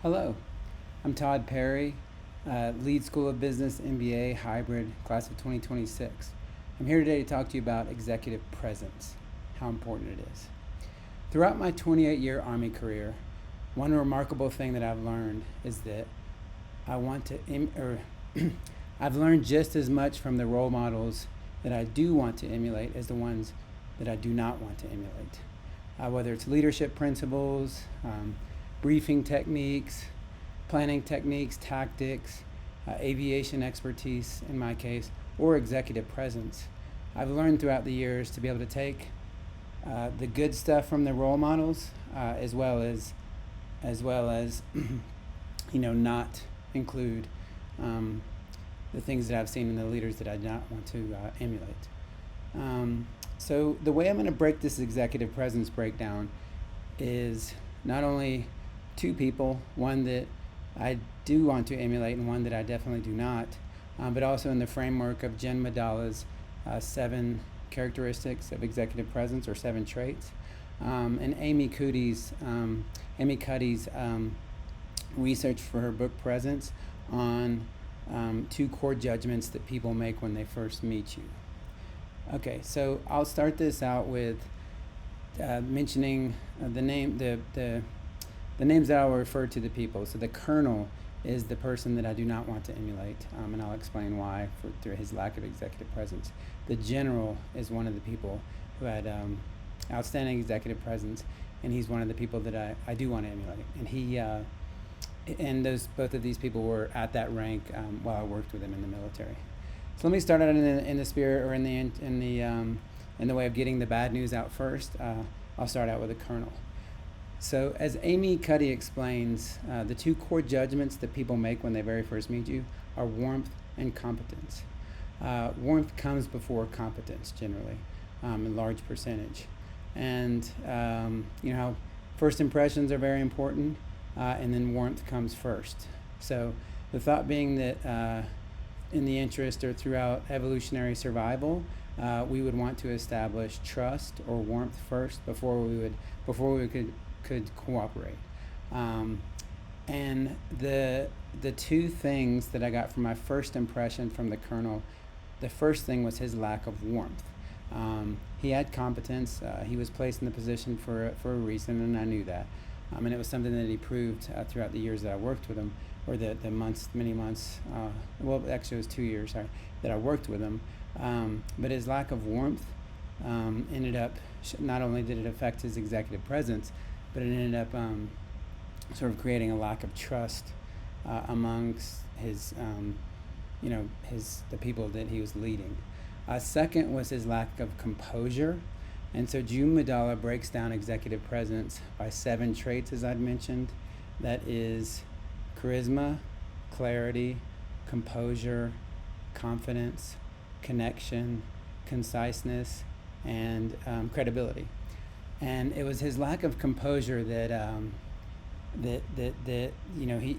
Hello, I'm Todd Perry, Lead School of Business MBA Hybrid, class of 2026. I'm here today to talk to you about executive presence, how important it is. Throughout my 28-year Army career, one remarkable thing that I've learned is that I've learned just as much from the role models that I do want to emulate as the ones that I do not want to emulate. Whether it's leadership principles, briefing techniques, planning techniques, tactics, aviation expertise in my case, or executive presence. I've learned throughout the years to be able to take the good stuff from the role models as well as not include the things that I've seen in the leaders that I do not want to emulate. So the way I'm going to break this executive presence breakdown is not only two people, one that I do want to emulate and one that I definitely do not, but also in the framework of Jen Madala's 7 characteristics of executive presence, or 7 traits, and Amy Cuddy's research for her book Presence on 2 core judgments that people make when they first meet you. Okay, so I'll start this out with mentioning the names that I'll refer to the people. So the colonel is the person that I do not want to emulate, and I'll explain why through his lack of executive presence. The general is one of the people who had outstanding executive presence, and he's one of the people that I do want to emulate. And both of these people were at that rank while I worked with him in the military. So let me start out in the spirit, or in the way of getting the bad news out first. I'll start out with a colonel. So as Amy Cuddy explains, the 2 core judgments that people make when they very first meet you are warmth and competence. Warmth comes before competence generally, a large percentage. And first impressions are very important, and then warmth comes first. So the thought being that in the interest or throughout evolutionary survival, we would want to establish trust or warmth first before we could cooperate. And the 2 things that I got from my first impression from the colonel, the first thing was his lack of warmth. He had competence. He was placed in the position for a reason, and I knew that. And it was something that he proved throughout the years that I worked with him, or many months, actually it was 2 years, that I worked with him. But his lack of warmth ended up, not only did it affect his executive presence, but it ended up sort of creating a lack of trust amongst the people that he was leading. Second was his lack of composure. And so Jen Madala breaks down executive presence by 7 traits, as I'd mentioned. That is charisma, clarity, composure, confidence, connection, conciseness, and credibility. And it was his lack of composure that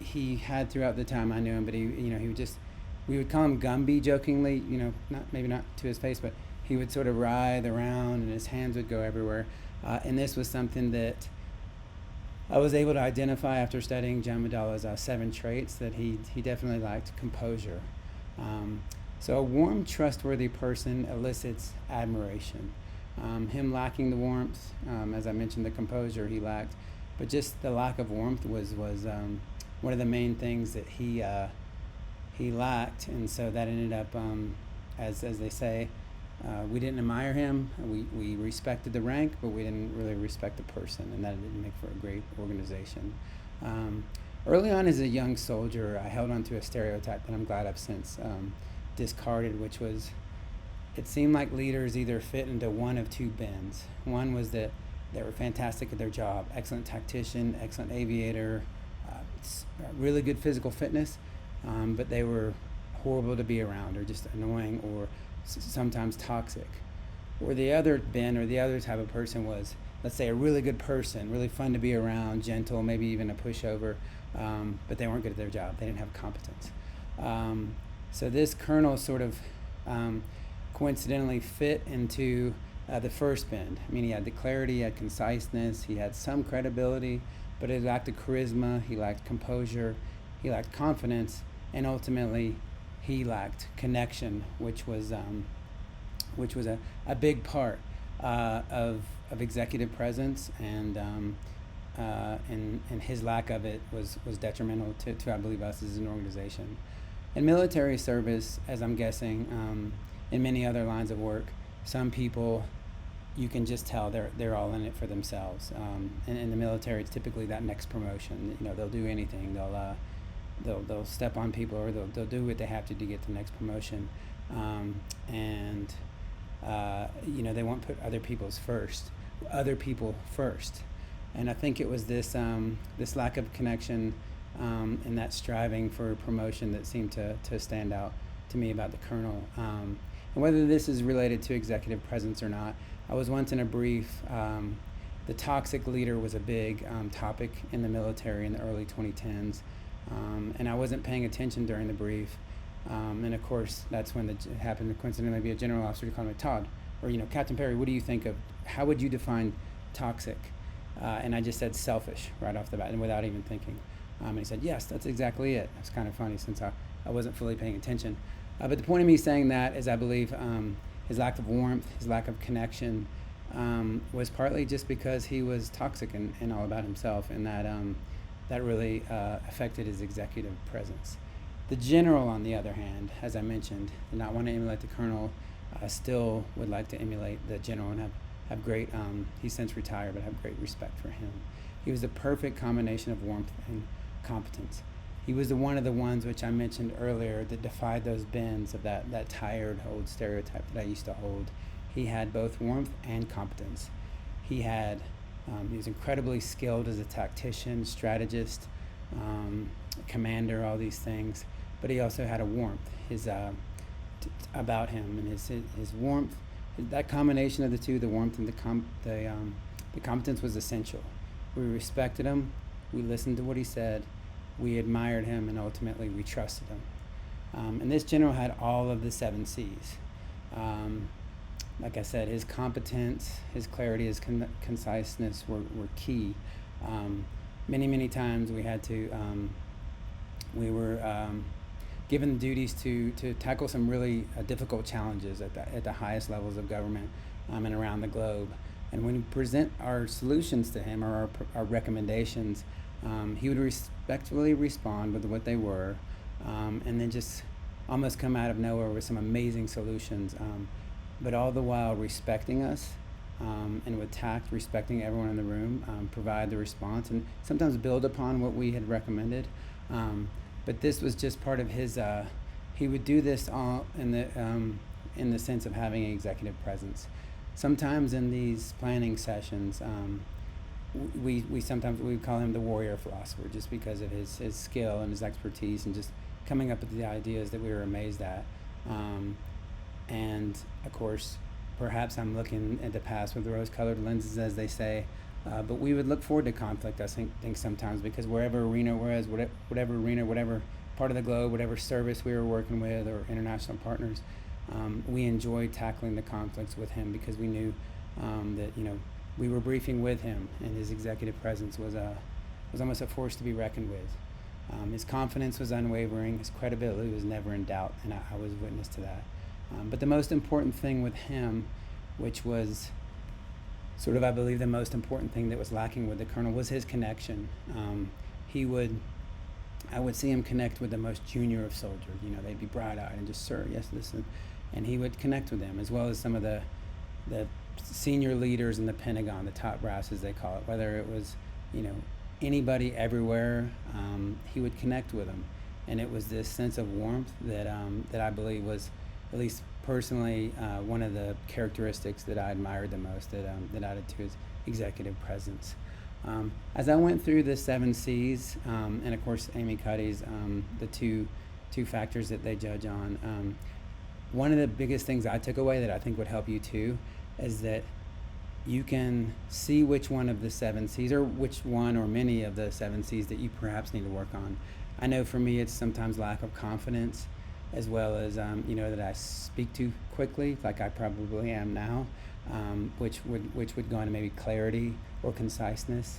he had throughout the time I knew him. But we would call him Gumby jokingly, maybe not to his face, but he would sort of writhe around and his hands would go everywhere. And this was something that I was able to identify after studying Jen Madala's 7 traits, that he definitely lacked composure. So a warm, trustworthy person elicits admiration. Him lacking the warmth, as I mentioned, the composure he lacked, but just the lack of warmth was one of the main things that he lacked, and so that ended up, as they say, we didn't admire him. We respected the rank, but we didn't really respect the person, and that didn't make for a great organization. Early on as a young soldier, I held on to a stereotype that I'm glad I've since discarded, which was, it seemed like leaders either fit into one of 2 bins. One was that they were fantastic at their job, excellent tactician, excellent aviator, really good physical fitness, but they were horrible to be around, or just annoying, or sometimes toxic. Or the other bin, or the other type of person was, let's say, a really good person, really fun to be around, gentle, maybe even a pushover, but they weren't good at their job. They didn't have competence. So this colonel sort of coincidentally fit into the first bend. I mean, he had the clarity, he had conciseness, he had some credibility, but he lacked the charisma, he lacked composure, he lacked confidence, and ultimately he lacked connection, which was a big part of executive presence, and his lack of it was detrimental to I believe us as an organization. In military service, as I'm guessing, in many other lines of work, some people, you can just tell they're all in it for themselves. And in the military, it's typically that next promotion. You know, they'll do anything. They'll step on people, or they'll do what they have to get the next promotion. And you know, they won't put other people first. And I think it was this lack of connection and that striving for promotion that seemed to stand out to me about the colonel. And whether this is related to executive presence or not, I was once in a brief. The toxic leader was a big topic in the military in the early 2010s, and I wasn't paying attention during the brief. And of course, that's when it happened to coincidentally be a general officer to call me Todd, or Captain Perry. What do you think of? How would you define toxic? And I just said selfish right off the bat, and without even thinking. And he said, yes, that's exactly it. It's kind of funny since I wasn't fully paying attention. But the point of me saying that is I believe his lack of warmth, his lack of connection, was partly just because he was toxic and all about himself, and that really affected his executive presence. The general, on the other hand, as I mentioned, did not want to emulate the colonel, still would like to emulate the general and have great, he's since retired, but have great respect for him. He was the perfect combination of warmth and competence. He was one of the ones which I mentioned earlier that defied those bends of that tired old stereotype that I used to hold. He had both warmth and competence. He was incredibly skilled as a tactician, strategist, commander, all these things, but he also had a warmth about him, and his warmth, that combination of the two, the warmth and the competence, was essential. We respected him, we listened to what he said, we admired him, and ultimately we trusted him. And this general had all of the 7 C's. Like I said, his competence, his clarity, his conciseness were key. Many times we had to, we were given duties to tackle some really difficult challenges at the highest levels of government and around the globe. And when we present our solutions to him, or our recommendations, he would respectfully respond with what they were, and then just almost come out of nowhere with some amazing solutions, but all the while respecting us, and with tact, respecting everyone in the room, provide the response, and sometimes build upon what we had recommended. But this was just part of his, he would do this all in the sense of having an executive presence. Sometimes in these planning sessions, we sometimes call him the warrior philosopher, just because of his skill and his expertise and just coming up with the ideas that we were amazed at. And of course, perhaps I'm looking at the past with rose-colored lenses, as they say, but we would look forward to conflict, I think sometimes, because whatever arena it was, whatever arena, whatever part of the globe, whatever service we were working with, or international partners, we enjoyed tackling the conflicts with him, because we knew that we were briefing with him, and his executive presence was almost a force to be reckoned with. His confidence was unwavering, his credibility was never in doubt, and I was witness to that. But the most important thing with him, which was sort of, I believe, the most important thing that was lacking with the colonel, was his connection. I would see him connect with the most junior of soldiers. They'd be bright-eyed and just, sir, yes, listen. And he would connect with them, as well as some of the senior leaders in the Pentagon, the top brass, as they call it, whether it was, anybody everywhere, he would connect with them. And it was this sense of warmth that I believe was, at least personally, one of the characteristics that I admired the most, that added to his executive presence. As I went through the 7 C's, and of course Amy Cuddy's, the two factors that they judge on, one of the biggest things I took away that I think would help you too is that you can see which one of the 7 C's, or which one or many of the 7 C's that you perhaps need to work on. I know for me it's sometimes lack of confidence, as well as that I speak too quickly, like I probably am now, which would go into maybe clarity or conciseness.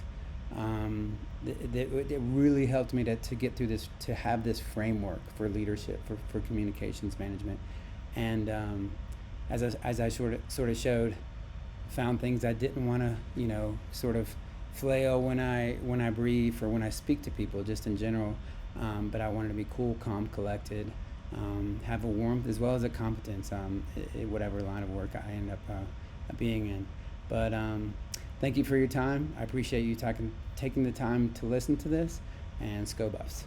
It really helped me to get through this, to have this framework for leadership, for communications management. And as I sort of showed, found things I didn't want to, sort of flail when I brief or when I speak to people, just in general. But I wanted to be cool, calm, collected, have a warmth as well as a competence, whatever line of work I end up being in. But thank you for your time. I appreciate you taking the time to listen to this, and Sco Buffs.